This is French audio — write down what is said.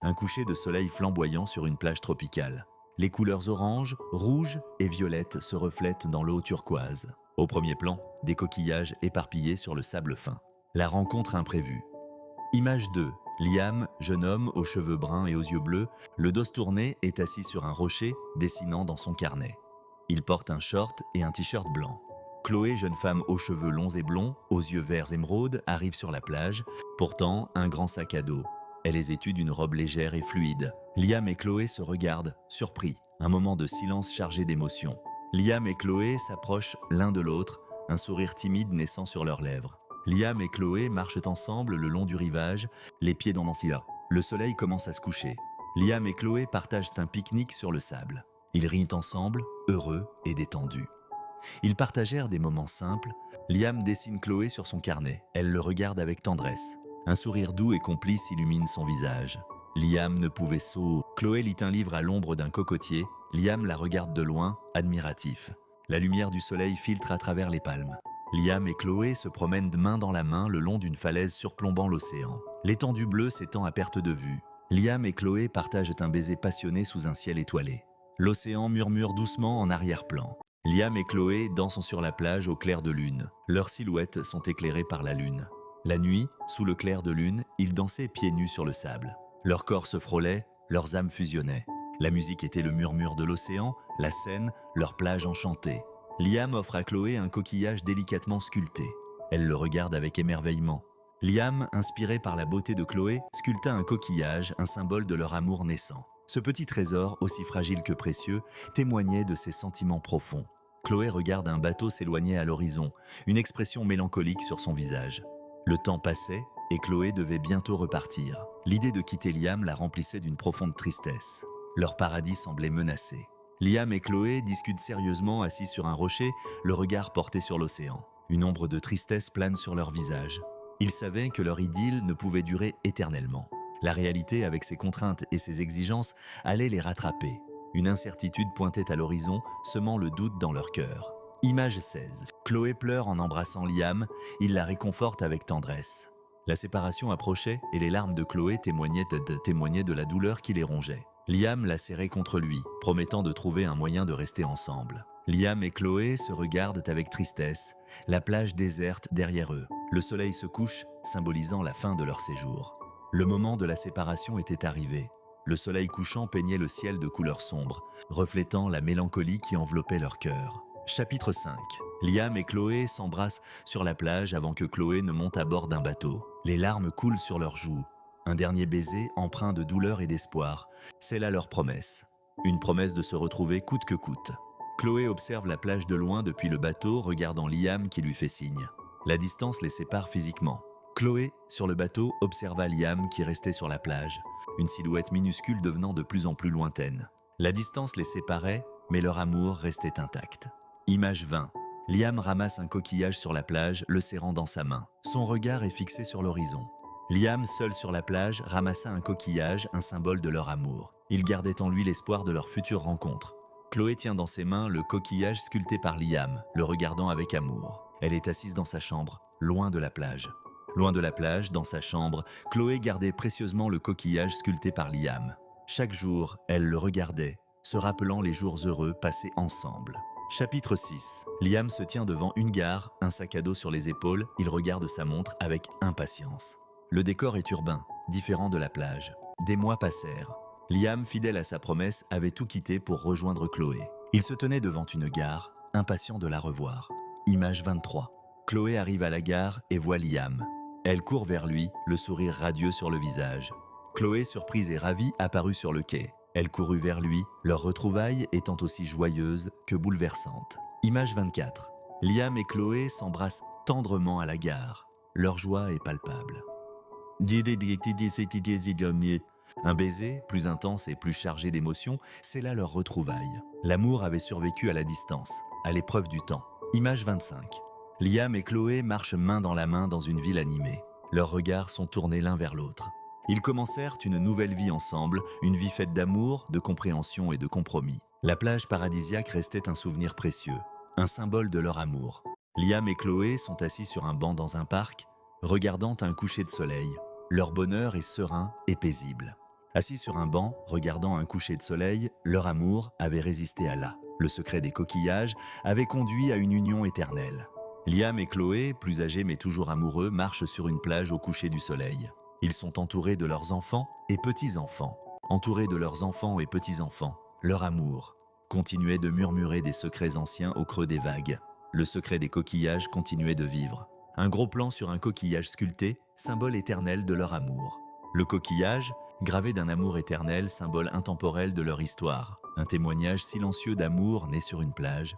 Un coucher de soleil flamboyant sur une plage tropicale. Les couleurs orange, rouge et violette se reflètent dans l'eau turquoise. Au premier plan, des coquillages éparpillés sur le sable fin. La rencontre imprévue. Image 2. Liam, jeune homme aux cheveux bruns et aux yeux bleus, le dos tourné, est assis sur un rocher, dessinant dans son carnet. Il porte un short et un t-shirt blanc. Chloé, jeune femme aux cheveux longs et blonds, aux yeux verts émeraude, arrive sur la plage, portant un grand sac à dos. Elle est vêtue d'une robe légère et fluide. Liam et Chloé se regardent, surpris. Un moment de silence chargé d'émotion. Liam et Chloé s'approchent l'un de l'autre, un sourire timide naissant sur leurs lèvres. Liam et Chloé marchent ensemble le long du rivage, les pieds dans l'ancilla. Le soleil commence à se coucher. Liam et Chloé partagent un pique-nique sur le sable. Ils rient ensemble, heureux et détendus. Ils partagèrent des moments simples. Liam dessine Chloé sur son carnet. Elle le regarde avec tendresse. Un sourire doux et complice illumine son visage. Liam ne pouvait Chloé lit un livre à l'ombre d'un cocotier. Liam la regarde de loin, admiratif. La lumière du soleil filtre à travers les palmes. Liam et Chloé se promènent main dans la main le long d'une falaise surplombant l'océan. L'étendue bleue s'étend à perte de vue. Liam et Chloé partagent un baiser passionné sous un ciel étoilé. L'océan murmure doucement en arrière-plan. Liam et Chloé dansent sur la plage au clair de lune. Leurs silhouettes sont éclairées par la lune. La nuit, sous le clair de lune, ils dansaient pieds nus sur le sable. Leurs corps se frôlaient, leurs âmes fusionnaient. La musique était le murmure de l'océan, la scène, leur plage enchantée. Liam offre à Chloé un coquillage délicatement sculpté. Elle le regarde avec émerveillement. Liam, inspiré par la beauté de Chloé, sculpta un coquillage, un symbole de leur amour naissant. Ce petit trésor, aussi fragile que précieux, témoignait de ses sentiments profonds. Chloé regarde un bateau s'éloigner à l'horizon, une expression mélancolique sur son visage. Le temps passait et Chloé devait bientôt repartir. L'idée de quitter Liam la remplissait d'une profonde tristesse. Leur paradis semblait menacé. Liam et Chloé discutent sérieusement assis sur un rocher, le regard porté sur l'océan. Une ombre de tristesse plane sur leur visage. Ils savaient que leur idylle ne pouvait durer éternellement. La réalité, avec ses contraintes et ses exigences, allait les rattraper. Une incertitude pointait à l'horizon, semant le doute dans leur cœur. Image 16. Chloé pleure en embrassant Liam, il la réconforte avec tendresse. La séparation approchait et les larmes de Chloé témoignaient de la douleur qui les rongeait. Liam la serrait contre lui, promettant de trouver un moyen de rester ensemble. Liam et Chloé se regardent avec tristesse, la plage déserte derrière eux. Le soleil se couche, symbolisant la fin de leur séjour. Le moment de la séparation était arrivé. Le soleil couchant peignait le ciel de couleurs sombres, reflétant la mélancolie qui enveloppait leur cœur. Chapitre 5. Liam et Chloé s'embrassent sur la plage avant que Chloé ne monte à bord d'un bateau. Les larmes coulent sur leurs joues. Un dernier baiser empreint de douleur et d'espoir. C'est là leur promesse. Une promesse de se retrouver coûte que coûte. Chloé observe la plage de loin depuis le bateau, regardant Liam qui lui fait signe. La distance les sépare physiquement. Chloé, sur le bateau, observa Liam qui restait sur la plage, une silhouette minuscule devenant de plus en plus lointaine. La distance les séparait, mais leur amour restait intact. Image 20. Liam ramasse un coquillage sur la plage, le serrant dans sa main. Son regard est fixé sur l'horizon. Liam, seul sur la plage, ramassa un coquillage, un symbole de leur amour. Il gardait en lui l'espoir de leur future rencontre. Chloé tient dans ses mains le coquillage sculpté par Liam, le regardant avec amour. Elle est assise dans sa chambre, loin de la plage. Loin de la plage, dans sa chambre, Chloé gardait précieusement le coquillage sculpté par Liam. Chaque jour, elle le regardait, se rappelant les jours heureux passés ensemble. Chapitre 6. Liam se tient devant une gare, un sac à dos sur les épaules, il regarde sa montre avec impatience. Le décor est urbain, différent de la plage. Des mois passèrent. Liam, fidèle à sa promesse, avait tout quitté pour rejoindre Chloé. Il se tenait devant une gare, impatient de la revoir. Image 23. Chloé arrive à la gare et voit Liam. Elle court vers lui, le sourire radieux sur le visage. Chloé, surprise et ravie, apparut sur le quai. Elle courut vers lui, leur retrouvaille étant aussi joyeuse que bouleversante. Image 24. Liam et Chloé s'embrassent tendrement à la gare. Leur joie est palpable. Un baiser, plus intense et plus chargé d'émotions, c'est là leur retrouvaille. L'amour avait survécu à la distance, à l'épreuve du temps. Image 25. Liam et Chloé marchent main dans la main dans une ville animée. Leurs regards sont tournés l'un vers l'autre. Ils commencèrent une nouvelle vie ensemble, une vie faite d'amour, de compréhension et de compromis. La plage paradisiaque restait un souvenir précieux, un symbole de leur amour. Liam et Chloé sont assis sur un banc dans un parc, regardant un coucher de soleil. Leur bonheur est serein et paisible. Assis sur un banc, regardant un coucher de soleil, leur amour avait résisté à là. Le secret des coquillages avait conduit à une union éternelle. Liam et Chloé, plus âgés mais toujours amoureux, marchent sur une plage au coucher du soleil. Ils sont entourés de leurs enfants et petits-enfants. Entourés de leurs enfants et petits-enfants, leur amour continuait de murmurer des secrets anciens au creux des vagues. Le secret des coquillages continuait de vivre. Un gros plan sur un coquillage sculpté, symbole éternel de leur amour. Le coquillage, gravé d'un amour éternel, symbole intemporel de leur histoire. Un témoignage silencieux d'amour né sur une plage,